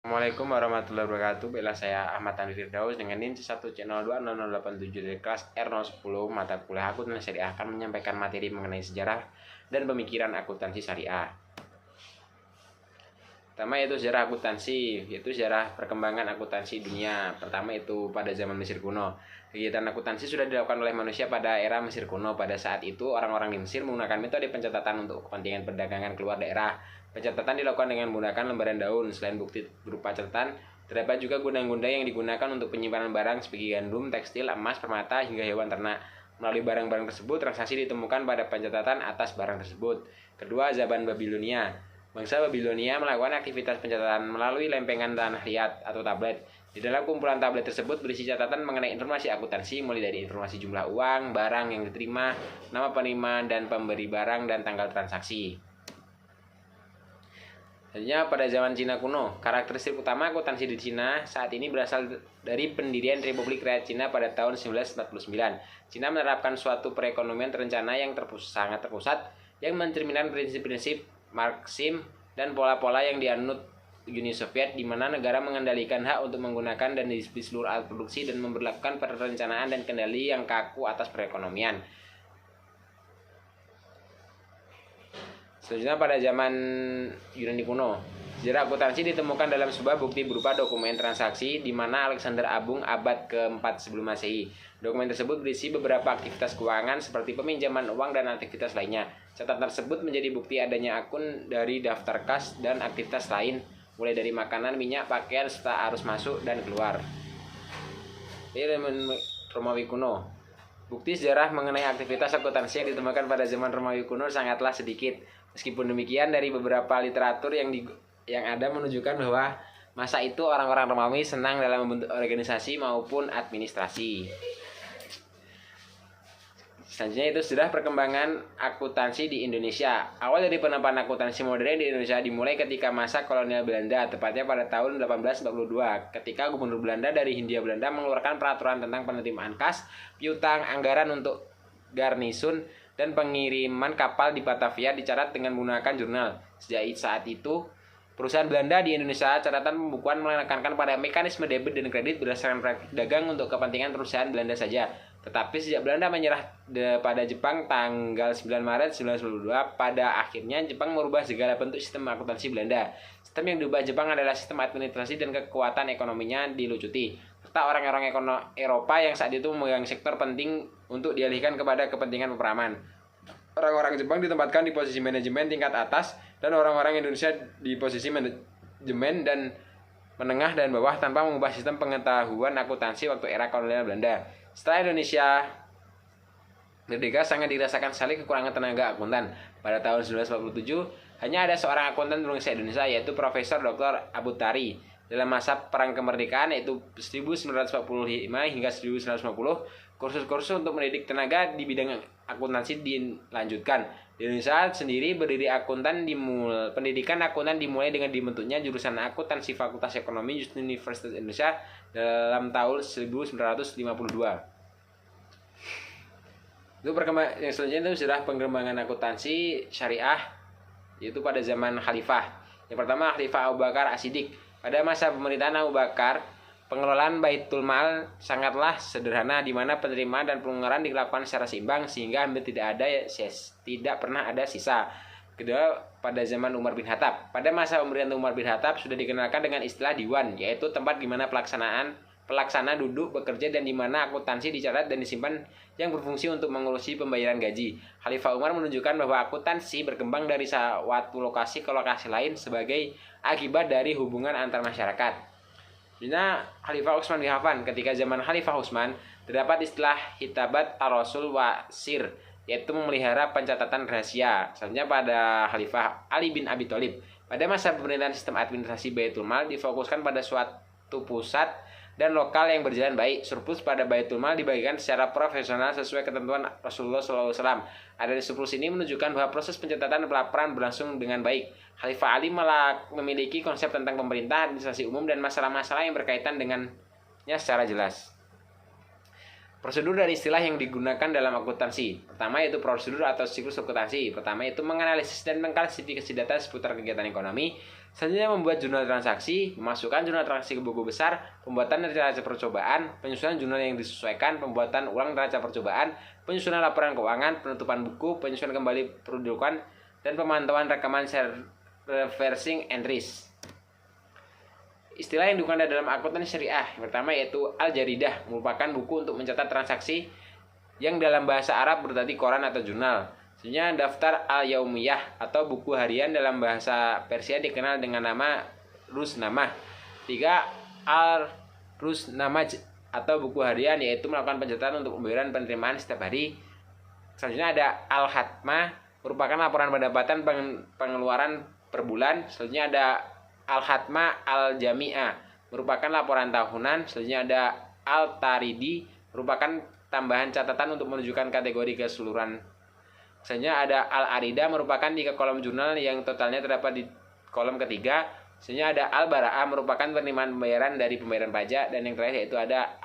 Assalamualaikum warahmatullahi wabarakatuh. Bella saya Ahmad Tanri Firdaus dengan NIM 1C020087 dari kelas R010 mata kuliah akuntansi syariah akan menyampaikan materi mengenai sejarah dan pemikiran akuntansi syariah. Pertama yaitu sejarah akuntansi, yaitu sejarah perkembangan akuntansi dunia. Pertama itu pada zaman Mesir kuno. Kegiatan akuntansi sudah dilakukan oleh manusia pada era Mesir kuno. Pada saat itu orang-orang di Mesir menggunakan metode pencatatan untuk kepentingan perdagangan keluar daerah. Pencatatan dilakukan dengan menggunakan lembaran daun. Selain bukti berupa catatan, terdapat juga gudang-gudang yang digunakan untuk penyimpanan barang seperti gandum, tekstil, emas, permata, hingga hewan ternak. Melalui barang-barang tersebut, transaksi ditemukan pada pencatatan atas barang tersebut. Kedua, zaman Babilonia. Bangsa Babilonia melakukan aktivitas pencatatan melalui lempengan tanah liat atau tablet. Di dalam kumpulan tablet tersebut berisi catatan mengenai informasi akuntansi mulai dari informasi jumlah uang, barang yang diterima, nama penerima dan pemberi barang, dan tanggal transaksi. Selanjutnya pada zaman Cina kuno, karakteristik utama akuntansi di Cina saat ini berasal dari pendirian Republik Rakyat Cina pada tahun 1949. Cina menerapkan suatu perekonomian terencana yang sangat terpusat yang mencerminkan prinsip-prinsip Marxisme dan pola-pola yang dianut Uni Soviet, di mana negara mengendalikan hak untuk menggunakan dan di seluruh alat produksi dan memperlakukan perencanaan dan kendali yang kaku atas perekonomian. Selanjutnya pada zaman Yunani kuno, sejarah akuntansi ditemukan dalam sebuah bukti berupa dokumen transaksi di mana Alexander Agung abad ke-4 sebelum Masehi. Dokumen tersebut berisi beberapa aktivitas keuangan seperti peminjaman uang dan aktivitas lainnya. Catatan tersebut menjadi bukti adanya akun dari daftar kas dan aktivitas lain, mulai dari makanan, minyak, pakaian, serta arus masuk dan keluar. Ini Romawi kuno. Bukti sejarah mengenai aktivitas akuntansi yang ditemukan pada zaman Romawi kuno sangatlah sedikit. Meskipun demikian, dari beberapa literatur yang ada menunjukkan bahwa masa itu orang-orang Romawi senang dalam membentuk organisasi maupun administrasi. Selanjutnya itu sejarah perkembangan akuntansi di Indonesia. Awal dari penerapan akuntansi modern di Indonesia dimulai ketika masa kolonial Belanda, tepatnya pada tahun 1842, ketika Gubernur Belanda dari Hindia Belanda mengeluarkan peraturan tentang penerimaan kas, piutang, anggaran untuk garnisun, dan pengiriman kapal di Batavia dicatat dengan menggunakan jurnal. Sejak saat itu, perusahaan Belanda di Indonesia catatan pembukuan menekankan pada mekanisme debit dan kredit berdasarkan praktik dagang untuk kepentingan perusahaan Belanda saja. Tetapi sejak Belanda menyerah pada Jepang tanggal 9 Maret 1992, pada akhirnya Jepang merubah segala bentuk sistem akuntansi Belanda. Sistem yang diubah Jepang adalah sistem administrasi dan kekuatan ekonominya dilucuti, serta orang-orang Eropa yang saat itu memegang sektor penting untuk dialihkan kepada kepentingan peperangan. Orang-orang Jepang ditempatkan di posisi manajemen tingkat atas dan orang-orang Indonesia di posisi manajemen dan menengah dan bawah tanpa mengubah sistem pengetahuan akuntansi waktu era kolonial Belanda. Setelah Indonesia merdeka, sangat dirasakan sekali kekurangan tenaga akuntan. Pada tahun 1947, hanya ada seorang akuntan berbangsa Indonesia, yaitu Profesor Dr. Abu Tari. Dalam masa perang kemerdekaan, yaitu 1945 hingga 1950, kursus-kursus untuk mendidik tenaga di bidang akuntansi dilanjutkan. Di Indonesia sendiri pendidikan akuntan dimulai dengan dibentuknya jurusan akuntansi Fakultas Ekonomi Universitas Indonesia dalam tahun 1952. Itu yang selanjutnya itu sejarah pengembangan akuntansi syariah, yaitu pada zaman Khalifah. Yang pertama, Khalifah Abu Bakar As-Siddiq. Pada masa pemerintahan Abu Bakar, pengelolaan Baitul Mal sangatlah sederhana, di mana penerimaan dan pengeluaran dilakukan secara seimbang sehingga hampir tidak pernah ada sisa. Kedua, pada zaman Umar bin Khattab. Pada masa pemerintahan Umar bin Khattab sudah dikenalkan dengan istilah diwan, yaitu tempat di mana pelaksana duduk bekerja dan di mana akuntansi dicatat dan disimpan yang berfungsi untuk mengurusi pembayaran gaji. Khalifah Umar menunjukkan bahwa akuntansi berkembang dari suatu lokasi ke lokasi lain sebagai akibat dari hubungan antar masyarakat. Sebenarnya Khalifah Utsman bin Affan. Ketika zaman Khalifah Utsman, terdapat istilah hitabat ar-rasul wa sir, yaitu memelihara pencatatan rahasia. Selanjutnya pada Khalifah Ali bin Abi Thalib. Pada masa pemerintahan sistem administrasi Baitul Mal difokuskan pada suatu pusat dan lokal yang berjalan baik. Surplus pada Baitul Mal dibagikan secara profesional sesuai ketentuan Rasulullah SAW. Adanya surplus ini menunjukkan bahwa proses pencatatan pelaporan berlangsung dengan baik. Khalifah Ali memiliki konsep tentang pemerintah, administrasi umum, dan masalah-masalah yang berkaitan dengannya secara jelas. Prosedur dan istilah yang digunakan dalam akuntansi. Pertama yaitu prosedur atau siklus akuntansi. Pertama itu menganalisis dan mengklasifikasi data seputar kegiatan ekonomi. Selanjutnya membuat jurnal transaksi, memasukkan jurnal transaksi ke buku besar, pembuatan neraca percobaan, penyusunan jurnal yang disesuaikan, pembuatan ulang neraca percobaan, penyusunan laporan keuangan, penutupan buku, penyusunan kembali pendudukan, dan pemantauan rekaman reversing entries. Istilah yang digunakan dalam akuntansi syariah yang pertama yaitu Al-Jaridah, merupakan buku untuk mencatat transaksi yang dalam bahasa Arab berarti koran atau jurnal. Selanjutnya daftar Al-Yaumiyah atau buku harian dalam bahasa Persia dikenal dengan nama Rusnamah. 3. Al-Rusnamaj atau buku harian yaitu melakukan pencatatan untuk pembayaran penerimaan setiap hari. Selanjutnya ada Al-Hatmah, merupakan laporan pendapatan pengeluaran per bulan. Selanjutnya ada Al-Hatmah Al-Jami'ah, merupakan laporan tahunan. Selanjutnya ada Al-Taridi, merupakan tambahan catatan untuk menunjukkan kategori keseluruhan. Selanjutnya ada Al-Arida, merupakan 3 kolom jurnal yang totalnya terdapat di kolom ketiga. Selanjutnya ada Al-Bara'ah, merupakan penerimaan pembayaran dari pembayaran pajak. Dan yang terakhir yaitu ada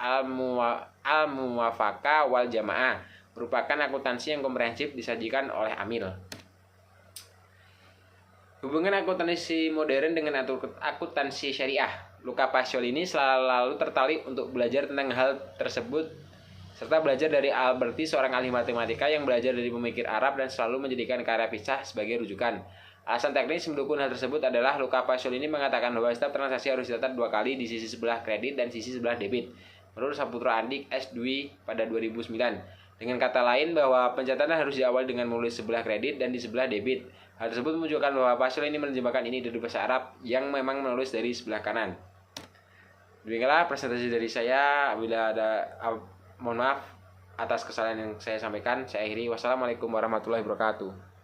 Al-Muwafaqah wal Jamaah, merupakan akuntansi yang komprehensif disajikan oleh Amil. Hubungan akuntansi modern dengan akuntansi syariah. Luca Paciolini selalu tertarik untuk belajar tentang hal tersebut serta belajar dari Alberti, seorang ahli matematika yang belajar dari pemikir Arab dan selalu menjadikan karya Pisah sebagai rujukan. Alasan teknis mendukung hal tersebut adalah Luca Paciolini mengatakan bahwa setiap transaksi harus dicatat 2 kali di sisi sebelah kredit dan sisi sebelah debit. Menurut Saputra Andik S. Dwi pada 2009. Dengan kata lain bahwa pencatatan harus diawali dengan menulis sebelah kredit dan di sebelah debit. Hal tersebut menunjukkan bahwa Paciolini menerjemahkan ini dari bahasa Arab yang memang menulis dari sebelah kanan. Demikianlah presentasi dari saya. Bila ada mohon maaf atas kesalahan yang saya sampaikan. Saya akhiri. Wassalamualaikum warahmatullahi wabarakatuh.